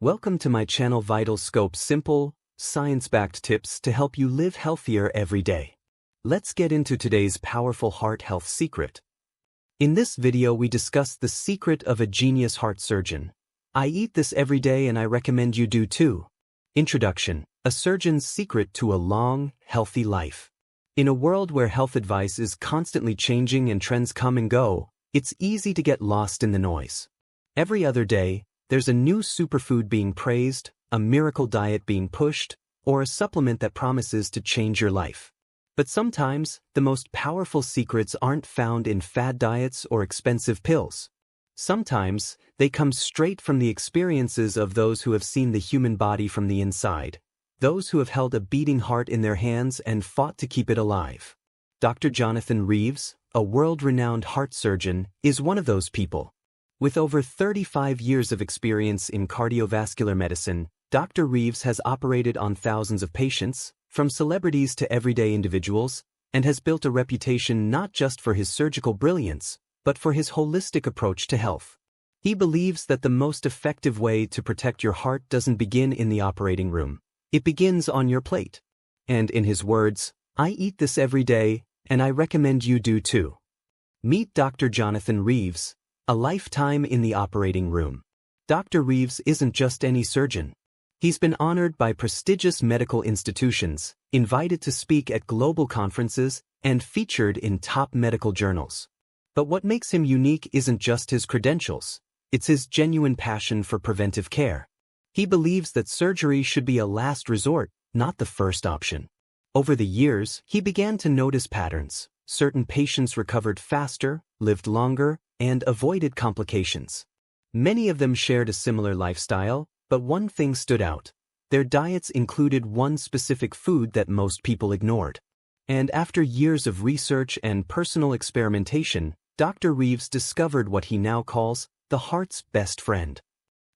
Welcome to my channel Vital Scope, simple, science-backed tips to help you live healthier every day. Let's get into today's powerful heart health secret. In this video we discuss the secret of a genius heart surgeon. I eat this every day and I recommend you do too. Introduction: a surgeon's secret to a long, healthy life. In a world where health advice is constantly changing and trends come and go, it's easy to get lost in the noise. Every other day, there's a new superfood being praised, a miracle diet being pushed, or a supplement that promises to change your life. But sometimes, the most powerful secrets aren't found in fad diets or expensive pills. Sometimes, they come straight from the experiences of those who have seen the human body from the inside, those who have held a beating heart in their hands and fought to keep it alive. Dr. Jonathan Reeves, a world-renowned heart surgeon, is one of those people. With over 35 years of experience in cardiovascular medicine, Dr. Reeves has operated on thousands of patients, from celebrities to everyday individuals, and has built a reputation not just for his surgical brilliance, but for his holistic approach to health. He believes that the most effective way to protect your heart doesn't begin in the operating room. It begins on your plate. And in his words, "I eat this every day, and I recommend you do too." Meet Dr. Jonathan Reeves, a lifetime in the operating room. Dr. Reeves isn't just any surgeon. He's been honored by prestigious medical institutions, invited to speak at global conferences, and featured in top medical journals. But what makes him unique isn't just his credentials, it's his genuine passion for preventive care. He believes that surgery should be a last resort, not the first option. Over the years, he began to notice patterns. Certain patients recovered faster, lived longer, and avoided complications. Many of them shared a similar lifestyle, but one thing stood out. Their diets included one specific food that most people ignored. And after years of research and personal experimentation, Dr. Reeves discovered what he now calls the heart's best friend.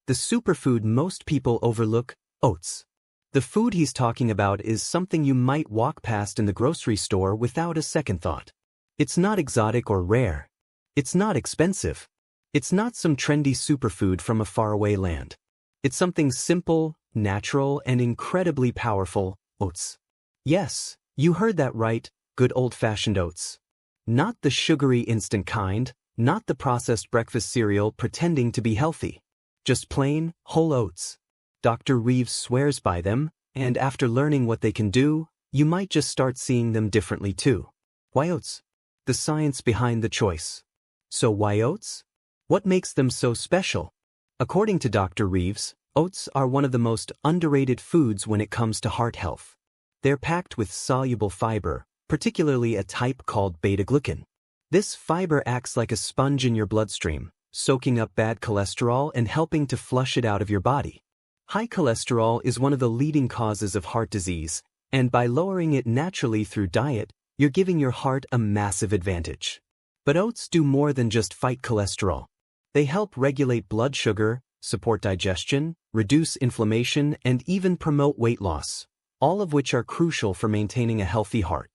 The superfood most people overlook: oats. The food he's talking about is something you might walk past in the grocery store without a second thought. It's not exotic or rare. It's not expensive. It's not some trendy superfood from a faraway land. It's something simple, natural, and incredibly powerful: oats. Yes, you heard that right, good old-fashioned oats. Not the sugary instant kind, not the processed breakfast cereal pretending to be healthy. Just plain, whole oats. Dr. Reeves swears by them, and after learning what they can do, you might just start seeing them differently too. Why oats? The science behind the choice. So why oats? What makes them so special? According to Dr. Reeves, oats are one of the most underrated foods when it comes to heart health. They're packed with soluble fiber, particularly a type called beta-glucan. This fiber acts like a sponge in your bloodstream, soaking up bad cholesterol and helping to flush it out of your body. High cholesterol is one of the leading causes of heart disease, and by lowering it naturally through diet, you're giving your heart a massive advantage. But oats do more than just fight cholesterol. They help regulate blood sugar, support digestion, reduce inflammation, and even promote weight loss, all of which are crucial for maintaining a healthy heart.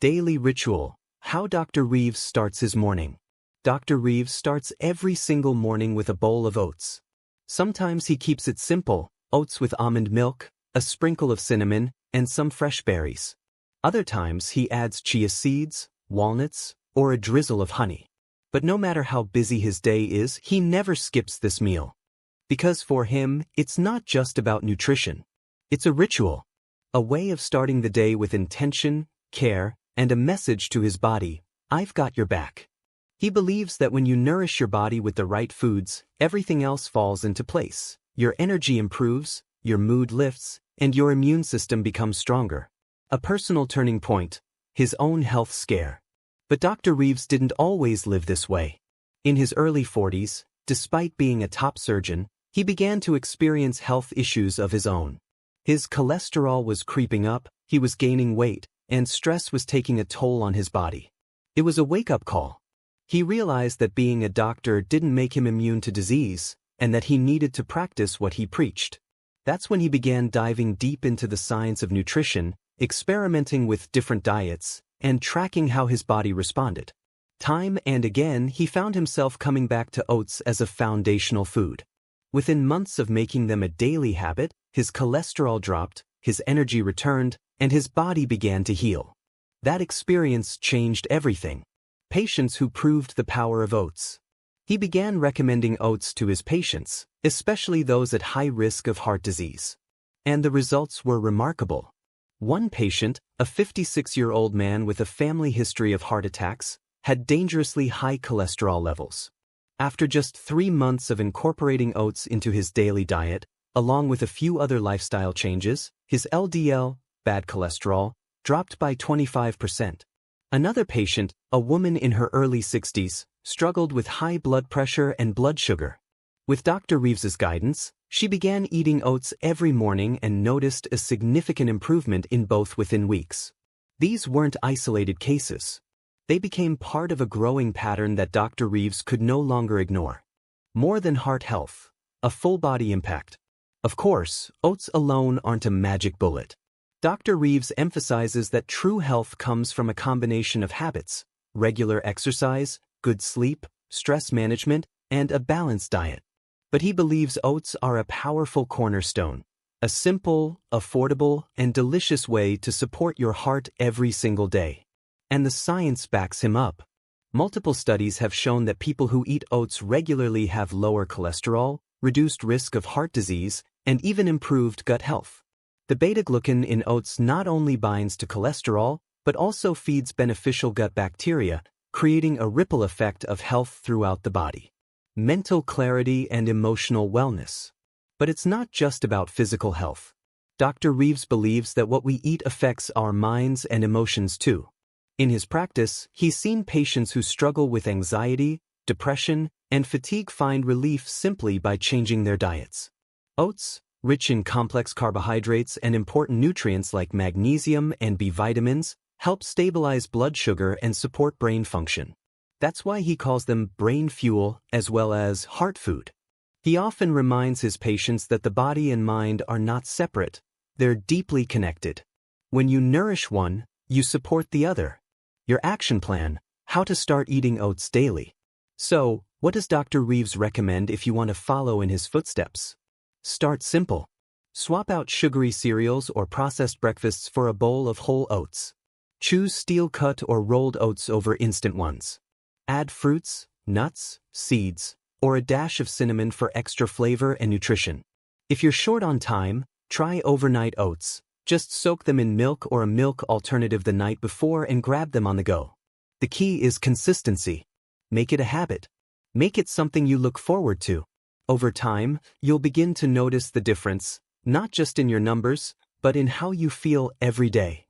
Daily ritual: how Dr. Reeves starts his morning. Dr. Reeves starts every single morning with a bowl of oats. Sometimes he keeps it simple: oats with almond milk, a sprinkle of cinnamon, and some fresh berries. Other times he adds chia seeds, walnuts, or a drizzle of honey. But no matter how busy his day is, he never skips this meal. Because for him, it's not just about nutrition. It's a ritual. A way of starting the day with intention, care, and a message to his body: I've got your back. He believes that when you nourish your body with the right foods, everything else falls into place. Your energy improves, your mood lifts, and your immune system becomes stronger. A personal turning point: his own health scare. But Dr. Reeves didn't always live this way. In his early 40s, despite being a top surgeon, he began to experience health issues of his own. His cholesterol was creeping up, he was gaining weight, and stress was taking a toll on his body. It was a wake-up call. He realized that being a doctor didn't make him immune to disease, and that he needed to practice what he preached. That's when he began diving deep into the science of nutrition, experimenting with different diets, and tracking how his body responded. Time and again, he found himself coming back to oats as a foundational food. Within months of making them a daily habit, his cholesterol dropped, his energy returned, and his body began to heal. That experience changed everything. Patients who proved the power of oats. He began recommending oats to his patients, especially those at high risk of heart disease. And the results were remarkable. One patient, a 56-year-old man with a family history of heart attacks, had dangerously high cholesterol levels. After just 3 months of incorporating oats into his daily diet, along with a few other lifestyle changes, his LDL, bad cholesterol, dropped by 25%. Another patient, a woman in her early 60s, struggled with high blood pressure and blood sugar. With Dr. Reeves's guidance, she began eating oats every morning and noticed a significant improvement in both within weeks. These weren't isolated cases. They became part of a growing pattern that Dr. Reeves could no longer ignore. More than heart health, a full-body impact. Of course, oats alone aren't a magic bullet. Dr. Reeves emphasizes that true health comes from a combination of habits, regular exercise, good sleep, stress management, and a balanced diet. But he believes oats are a powerful cornerstone, a simple, affordable, and delicious way to support your heart every single day. And the science backs him up. Multiple studies have shown that people who eat oats regularly have lower cholesterol, reduced risk of heart disease, and even improved gut health. The beta-glucan in oats not only binds to cholesterol, but also feeds beneficial gut bacteria, creating a ripple effect of health throughout the body. Mental clarity and emotional wellness. But it's not just about physical health. Dr. Reeves believes that what we eat affects our minds and emotions too. In his practice, he's seen patients who struggle with anxiety, depression, and fatigue find relief simply by changing their diets. Oats, rich in complex carbohydrates and important nutrients like magnesium and B vitamins, help stabilize blood sugar and support brain function. That's why he calls them brain fuel as well as heart food. He often reminds his patients that the body and mind are not separate, they're deeply connected. When you nourish one, you support the other. Your action plan, how to start eating oats daily. So, what does Dr. Reeves recommend if you want to follow in his footsteps? Start simple. Swap out sugary cereals or processed breakfasts for a bowl of whole oats. Choose steel-cut or rolled oats over instant ones. Add fruits, nuts, seeds, or a dash of cinnamon for extra flavor and nutrition. If you're short on time, try overnight oats. Just soak them in milk or a milk alternative the night before and grab them on the go. The key is consistency. Make it a habit. Make it something you look forward to. Over time, you'll begin to notice the difference, not just in your numbers, but in how you feel every day.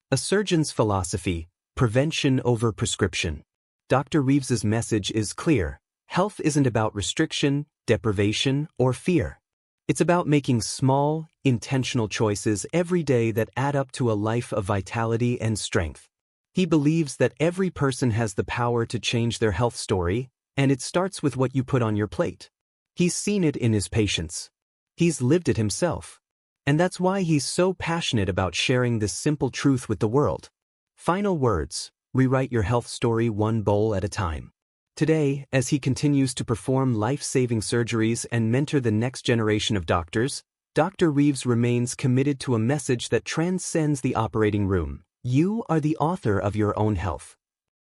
A surgeon's philosophy, prevention over prescription. Dr. Reeves's message is clear. Health isn't about restriction, deprivation, or fear. It's about making small, intentional choices every day that add up to a life of vitality and strength. He believes that every person has the power to change their health story, and it starts with what you put on your plate. He's seen it in his patients. He's lived it himself. And that's why he's so passionate about sharing this simple truth with the world. Final words: rewrite your health story one bowl at a time. Today, as he continues to perform life-saving surgeries and mentor the next generation of doctors, Dr. Reeves remains committed to a message that transcends the operating room. You are the author of your own health.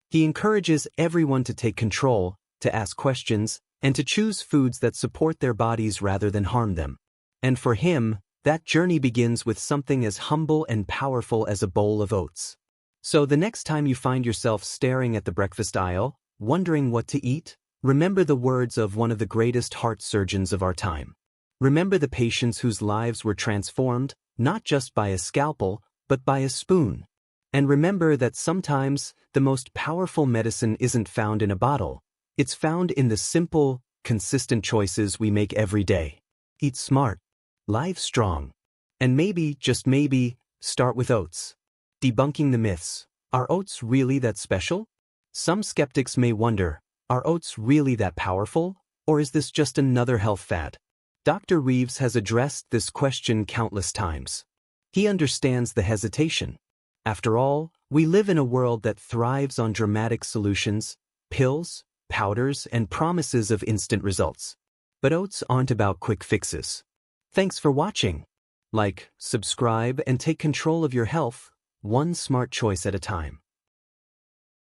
He encourages everyone to take control, to ask questions, and to choose foods that support their bodies rather than harm them. And for him, that journey begins with something as humble and powerful as a bowl of oats. So the next time you find yourself staring at the breakfast aisle, wondering what to eat, remember the words of one of the greatest heart surgeons of our time. Remember the patients whose lives were transformed, not just by a scalpel, but by a spoon. And remember that sometimes the most powerful medicine isn't found in a bottle. It's found in the simple, consistent choices we make every day. Eat smart. Live strong. And maybe, just maybe, start with oats. Debunking the myths. Are oats really that special? Some skeptics may wonder, are oats really that powerful, or is this just another health fad? Dr. Reeves has addressed this question countless times. He understands the hesitation. After all, we live in a world that thrives on dramatic solutions, pills, powders, and promises of instant results. But oats aren't about quick fixes. Thanks for watching. Like, subscribe, and take control of your health, one smart choice at a time.